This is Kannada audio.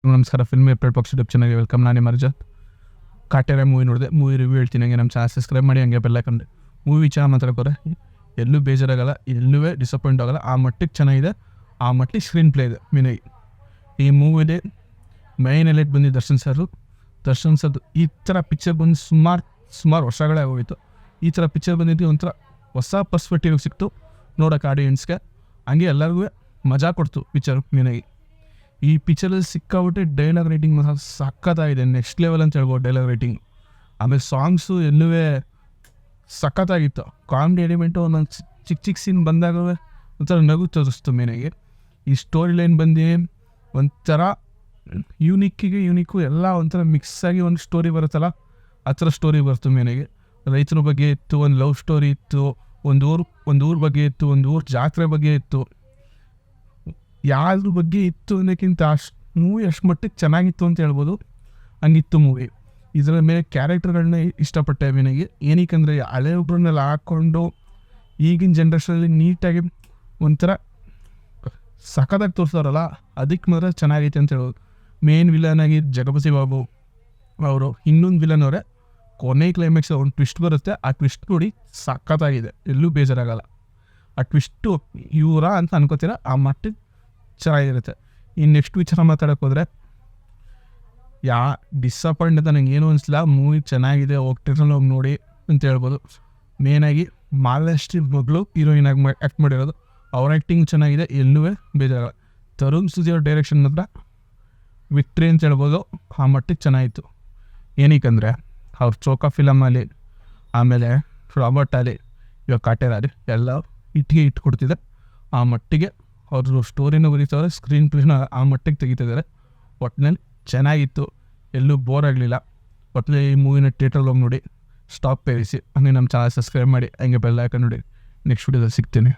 ನಮಸ್ಕಾರ. ಫಿಲ್ಮ್ ಏಪ್ರಿಲ್ ಬಾಕ್ಸ್ ಯೂಟ್ಯೂಬ್ ಚಾನಲ್ಗೆ ವೆಲ್ಕಮ್. ನಾನು ನಿಮ್ಮ ಅರ್ಜುನ್. ಕಾಟೇರ ಮೂವಿ ನೋಡಿದೆ. ಮೂವಿ ರಿವ್ಯೂ ಹೇಳ್ತೀನಿ. ಹಂಗೆ ನಮ್ಮ ಚಾನಲ್ ಸಬ್ಸ್ಕ್ರೈಬ್ ಮಾಡಿ, ಹಂಗೆ ಬೆಲ್ ಹಾಕೊಂಡೆ. ಮೂವಿ ಚೆನ್ನಾಗಿ ಮಾತಾಡ್ಕೋರೆ, ಎಲ್ಲೂ ಬೇಜಾರಾಗಲ್ಲ, ಎಲ್ಲೂ ಡಿಸಪಾಯಿಂಟ್ ಆಗಲ್ಲ. ಆ ಮಟ್ಟಿಗೆ ಚೆನ್ನಾಗಿದೆ, ಆ ಮಟ್ಟಿಗೆ ಸ್ಕ್ರೀನ್ ಪ್ಲೇ ಇದೆ. ಮೀನಾಗಿ ಈ ಮೂವಿಲಿ ಮೈನ್ ಎಲೈಟ್ ಬಂದು ದರ್ಶನ್ ಸರ್ದು ಈ ಥರ ಪಿಕ್ಚರ್ ಬಂದು ಸುಮಾರು ವರ್ಷಗಳೇ ಆಗೋಗಿತ್ತು. ಈ ಥರ ಪಿಕ್ಚರ್ ಬಂದಿದ್ದು ಒಂಥರ ಹೊಸ ಪರ್ಸ್ಪೆಕ್ಟಿವ್ ಸಿಕ್ತು ನೋಡೋಕೆ ಆಡಿಯನ್ಸ್ಗೆ. ಹಂಗೆ ಎಲ್ಲರಿಗೂ ಮಜಾ ಕೊಡ್ತು ಪಿಕ್ಚರು. ಮೀನಾಗಿ ಈ ಪಿಕ್ಚರಲ್ಲಿ ಸಿಕ್ಕಾಬಿಟ್ಟು ಡೈಲಾಗ್ ರೈಟಿಂಗ್ ಸಖತ್ತಾಗಿದೆ, ನೆಕ್ಸ್ಟ್ ಲೆವೆಲ್ ಅಂತ ಹೇಳ್ಬೋದು ಡೈಲಾಗ್ ರೈಟಿಂಗ್. ಆಮೇಲೆ ಸಾಂಗ್ಸು ಎಲ್ಲೂ ಸಖತ್ತಾಗಿತ್ತು. ಕಾಮಿಡಿ ಎಲಿಮೆಂಟು ಒಂದೊಂದು ಚಿಕ್ಕ ಸೀನ್ ಬಂದಾಗ ಒಂಥರ ನಗು ತೋರಿಸ್ತು. ಮೇನಾಗಿ ಈ ಸ್ಟೋರಿ ಲೈನ್ ಬಂದು ಒಂಥರ ಯೂನಿಕ್ಕು ಎಲ್ಲ ಒಂಥರ ಮಿಕ್ಸಾಗಿ ಒಂದು ಸ್ಟೋರಿ ಬರುತ್ತಲ್ಲ, ಆ ಥರ ಸ್ಟೋರಿ ಬರ್ತು. ಮೇನಾಗಿ ರೈತರ ಬಗ್ಗೆ ಇತ್ತು, ಒಂದು ಲವ್ ಸ್ಟೋರಿ ಇತ್ತು, ಒಂದು ಊರ ಬಗ್ಗೆ ಇತ್ತು, ಒಂದು ಊರ ಜಾತ್ರೆ ಬಗ್ಗೆ ಇತ್ತು, ಯಾವ್ದ್ರ ಬಗ್ಗೆ ಇತ್ತು ಅನ್ನೋಕ್ಕಿಂತ ಮೂವಿ ಅಷ್ಟು ಮಟ್ಟಿಗೆ ಚೆನ್ನಾಗಿತ್ತು ಅಂತ ಹೇಳ್ಬೋದು. ಹಂಗಿತ್ತು ಮೂವಿ. ಇದರ ಮೇಲೆ ಕ್ಯಾರೆಕ್ಟರ್ಗಳನ್ನ ಇಷ್ಟಪಟ್ಟೆ ಮೇನಾಗಿ. ಏನಕ್ಕಂದರೆ ಹಳೆ ಒಬ್ಬರನ್ನೆಲ್ಲ ಹಾಕ್ಕೊಂಡು ಈಗಿನ ಜನ್ರೇಷನಲ್ಲಿ ನೀಟಾಗಿ ಒಂಥರ ಸಖತ್ತಾಗಿ ತೋರಿಸ್ತಾರಲ್ಲ, ಅದಕ್ಕೆ ಮಾತ್ರ ಚೆನ್ನಾಗೈತೆ ಅಂತ ಹೇಳ್ಬೋದು. ಮೇನ್ ವಿಲನ್ ಆಗಿ ಜಗಪತಿ ಬಾಬು ಅವರು. ಇನ್ನೊಂದು ವಿಲನ್ ಅವರೇ, ಕೊನೆ ಕ್ಲೈಮ್ಯಾಕ್ಸ್ ಒಂದು ಟ್ವಿಸ್ಟ್ ಬರುತ್ತೆ, ಆ ಟ್ವಿಸ್ಟ್ ನೋಡಿ ಸಖತ್ತಾಗಿದೆ, ಎಲ್ಲೂ ಬೇಜಾರಾಗಲ್ಲ. ಆ ಟ್ವಿಸ್ಟು ಇವರಾ ಅಂತ ಅನ್ಕೋತೀರ, ಆ ಮಟ್ಟಿಗೆ ಚೆನ್ನಾಗಿರುತ್ತೆ. ಈ ನೆಕ್ಸ್ಟ್ ವಿಚಾರ ಮಾತಾಡೋಕೆ ಹೋದರೆ ಡಿಸಪಾಯಿಂಟ್ ಅಂತ ನಂಗೆ ಏನೂ ಅನಿಸ್ಲಿಲ್ಲ. ಮೂವಿ ಚೆನ್ನಾಗಿದೆ, ಹೋಗ್ತಿರಲ್ಲ ಹೋಗಿ ನೋಡಿ ಅಂತ ಹೇಳ್ಬೋದು. ಮೇನಾಗಿ ಮಾಲಾಶ್ರೀ ಮಗಳು ಹೀರೋಯಿನ್ ಆಗಿ ಆ್ಯಕ್ಟ್ ಮಾಡಿರೋದು, ಅವ್ರ ಆ್ಯಕ್ಟಿಂಗ್ ಚೆನ್ನಾಗಿದೆ, ಎಲ್ಲೂ ಬೇಜಾರಾಗಲ್ಲ. ತರುಣ್ ಸುಧಿ ಅವ್ರ ಡೈರೆಕ್ಷನ್ ಮಾತ್ರ ವಿಕ್ಟ್ರಿ ಅಂತ ಹೇಳ್ಬೋದು, ಆ ಮಟ್ಟಿಗೆ ಚೆನ್ನಾಗಿತ್ತು. ಏನಕ್ಕಂದರೆ ಅವ್ರ ಚೋಕಾ ಫಿಲಮಲ್ಲಿ, ಆಮೇಲೆ ರಾಬರ್ಟ್ ಅಲ್ಲಿ, ಇವಾಗ ಕಾಟೇರಾಲಿ ಎಲ್ಲ ಇಟ್ಟು ಕೊಡ್ತಿದೆ. ಆ ಮಟ್ಟಿಗೆ ಅವರು ಸ್ಟೋರಿನ ಬರೀತಾರೆ, ಸ್ಕ್ರೀನ್ ಪ್ಲೇನ ಆ ಮಟ್ಟಿಗೆ ತೆಗಿತಿದ್ದಾರೆ. ಒಟ್ಟಿನಲ್ಲಿ ಚೆನ್ನಾಗಿತ್ತು, ಎಲ್ಲೂ ಬೋರ್ ಆಗಲಿಲ್ಲ. ಒಟ್ಟಿನಲ್ಲಿ ಈ ಮೂವಿನ ಥಿಯೇಟ್ರಲ್ಲಿ ಹೋಗಿ ನೋಡಿ, ಸ್ಟಾಪ್ ಪೇರಿಸಿ. ಹಂಗೆ ನಮ್ಮ ಚಾನಲ್ ಸಬ್ಸ್ಕ್ರೈಬ್ ಮಾಡಿ, ಹಂಗೆ ಬೆಲ್ ಹಾಕಿ ನೋಡಿ. ನೆಕ್ಸ್ಟ್ ವಿಡಿಯೋದಲ್ಲಿ ಸಿಗ್ತೀನಿ.